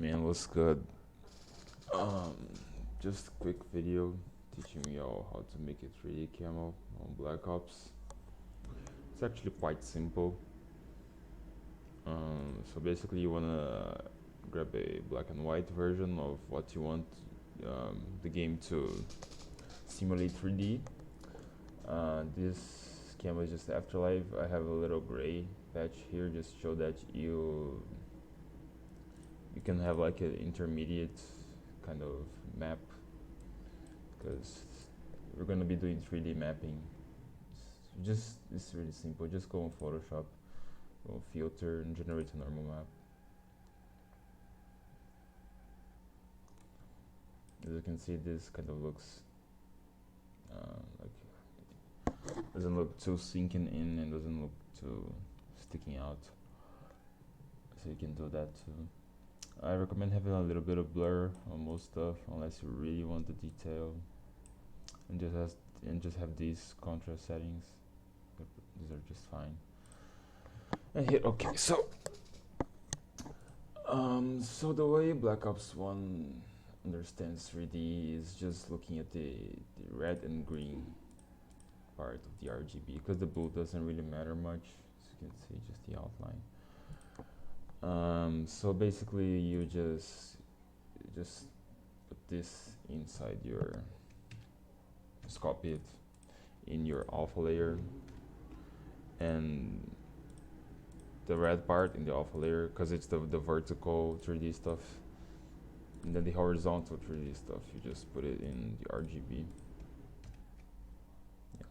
Man, what's good? Um, just a quick video teaching you all how to make a 3D camo on Black Ops. It's actually quite simple. So basically you wanna grab a black and white version of what you want the game to simulate 3D. This camo is just Afterlife. I have a little gray patch here just to show that you can have like an intermediate kind of map, because we're gonna be doing 3D mapping. It's really simple. Just go on Photoshop, go on filter, and generate a normal map. As you can see, this kind of looks like doesn't look too sinking in and doesn't look too sticking out. So you can do that too. I recommend having a little bit of blur on most stuff, unless you really want the detail, and just have these contrast settings. These are just fine. And hit OK. So the way Black Ops 1 understands 3D is just looking at the red and green part of the RGB, because the blue doesn't really matter much. As you can see, just the outline. So basically you just put this inside your, just copy it in your alpha layer, and the red part in the alpha layer, because it's the vertical 3D stuff, and then the horizontal 3D stuff, you just put it in the RGB. Yeah.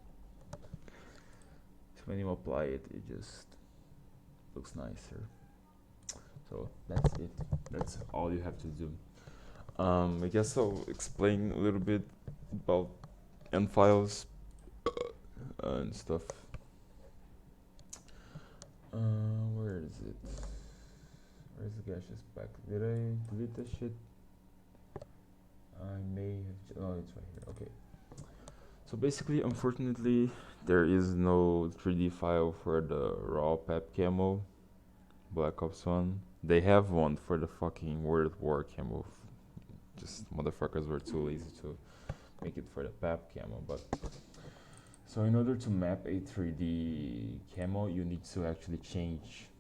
So when you apply it, it just looks nicer. So that's it. That's all you have to do. I guess I'll explain a little bit about end files and stuff. Where is it? Where's the gaseous pack? Did I delete this shit? I may have. Oh, it's right here. Okay. So basically, unfortunately, there is no 3D file for the raw pep camo Black Ops 1. They have one for the fucking World at War camo. Just motherfuckers were too lazy to make it for the pep camo. But so in order to map a 3D camo, you need to actually change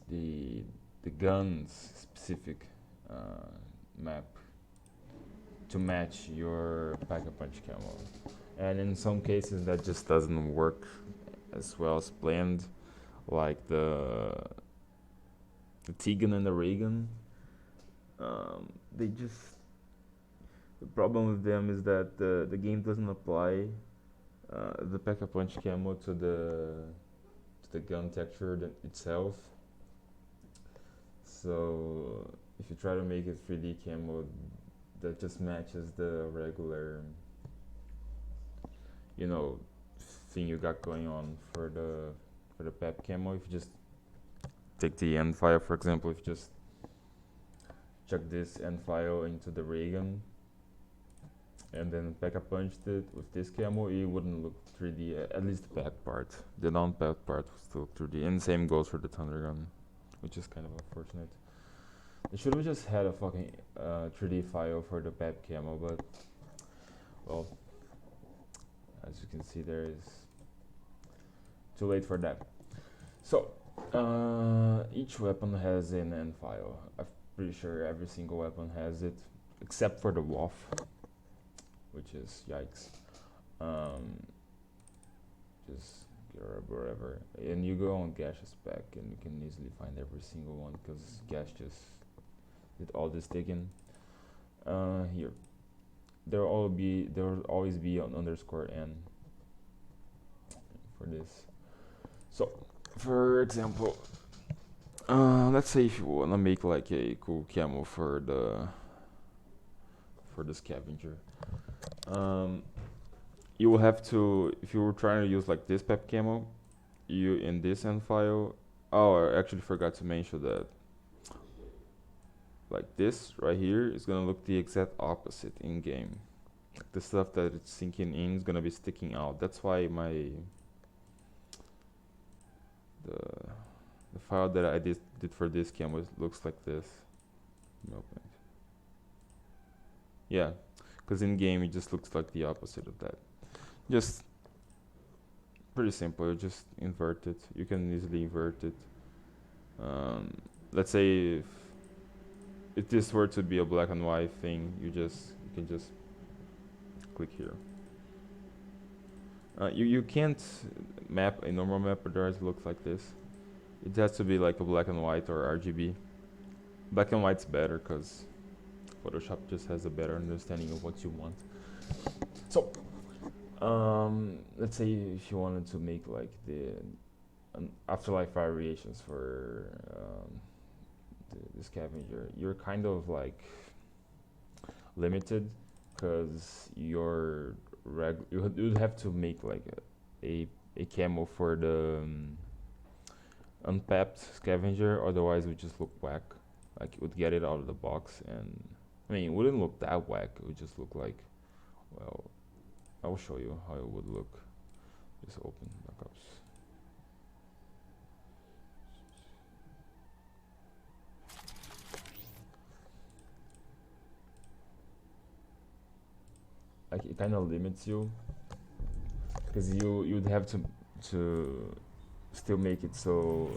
the gun's specific map to match your Pack-a-Punch camo. And in some cases that just doesn't work as well as planned, like the Tegan and the Reagan. The problem with them is that the game doesn't apply the Pack-a-Punch camo to the gun texture itself. So if you try to make it 3D camo that just matches the regular, thing you got going on for the pep camo, if you just take the end file, for example, if you just chuck this end file into the Reagan and then Pack-a-Punched it with this camo, it wouldn't look 3D, at least the back part. The non-pack part was still 3D, and same goes for the Thunder Gun, which is kind of unfortunate. They should have just had a fucking 3D file for the pep camo, but, well, as you can see, there is too late for that. So, each weapon has an end file. I'm pretty sure every single weapon has it, except for the WOF, which is yikes. Just get wherever, and you go on Gash's spec, and you can easily find every single one, because Gash just did all this digging. Here, there will always be an _n for this. So, for example, let's say if you wanna make like a cool camo for the scavenger, you will have to, if you were trying to use like this pep camo, you in this end file. Oh, I actually forgot to mention that. Like this right here is gonna look the exact opposite in game. Like the stuff that it's sinking in is gonna be sticking out. That's why the file that I did for this camo looks like this. Open it. Yeah, because in game it just looks like the opposite of that. Just pretty simple. You just invert it. You can easily invert it. Let's say if this were to be a black and white thing, you can just click here. You can't map a normal map address looks like this. It has to be like a black and white or RGB. Black and white's better because Photoshop just has a better understanding of what you want. So, let's say if you wanted to make like the afterlife variations for the scavenger, you're kind of like limited because you'd have to make like a camo for the unpapped scavenger, otherwise it would just look whack. Like it would get it out of the box, and I mean it wouldn't look that whack, it would just look like, well, I'll show you how it would look. Just open backups. Like it kind of limits you because you'd have to still make it so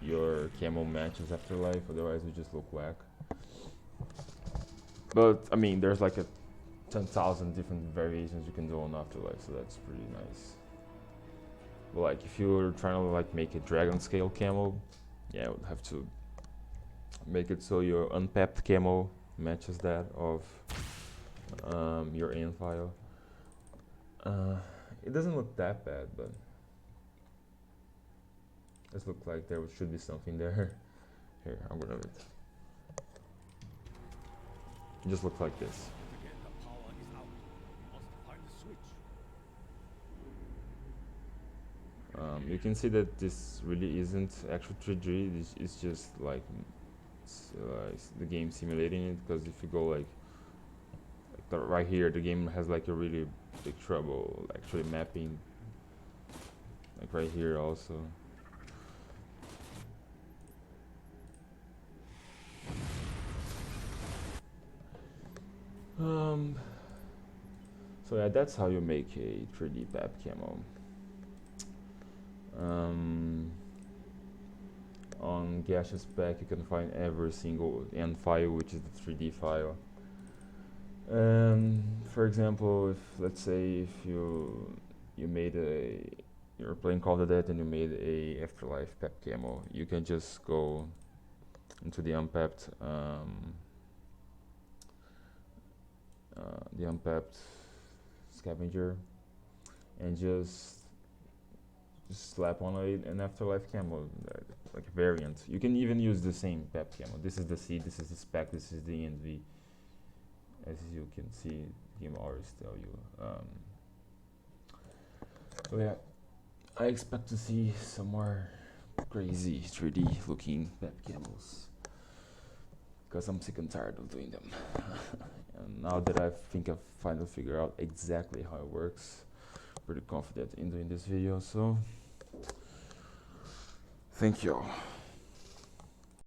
your camo matches afterlife, otherwise it would just look whack. But I mean there's like a 10,000 different variations you can do on afterlife, so that's pretty nice. But like if you're trying to like make a dragon scale camo, yeah, I would have to make it so your unpapped camo matches that of your in file. It doesn't look that bad, but it looks like there should be something there. Here, I'm gonna it. It just looks like this. You can see that this really isn't actual 3D. It's just like it's the game simulating it. Because if you go like right here, the game has like a really big trouble actually mapping. Like right here also. So yeah, that's how you make a 3D pap camo. On Gaseous Pack you can find every single end file, which is the 3D file. For example, if let's say if you're playing Call of Duty and you made a Afterlife pap camo, you can just go into the unpapped scavenger and just slap on an Afterlife camo, like a variant. You can even use the same pap camo. This is the C, this is the spec, this is the ENV. As you can see, game always tell you. So yeah, I expect to see some more crazy 3D looking pap camos, because I'm sick and tired of doing them. And now that I think I've finally figured out exactly how it works, pretty confident in doing this video, so thank you all.